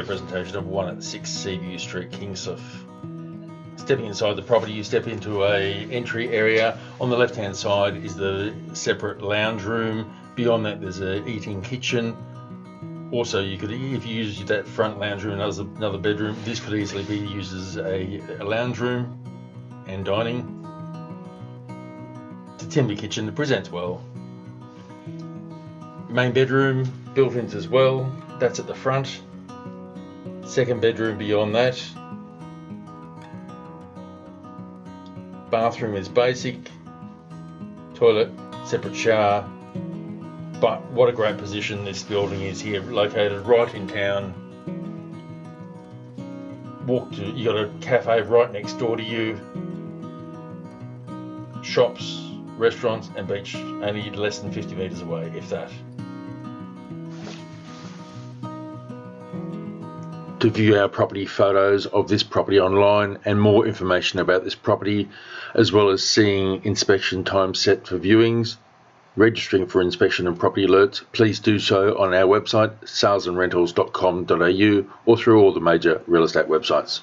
video presentation of 1 at 6 Seaview Street, Kingscliff. Stepping inside the property, you step into a entry area. On the left hand side is the separate lounge room. Beyond that there's a eating kitchen. Also, you could, if you use that front lounge room as another bedroom, this could easily be used as a lounge room and dining. The timber kitchen presents well. Main bedroom, built-ins as well. That's at the front. Second bedroom beyond that. Bathroom is basic. Toilet, separate shower. But what a great position this building is here, located right in town. You got a cafe right next door to you. Shops, restaurants and beach only less than 50 metres away, if that. To view our property photos of this property online and more information about this property, as well as seeing inspection times set for viewings, registering for inspection and property alerts, please do so on our website salesandrentals.com.au or through all the major real estate websites.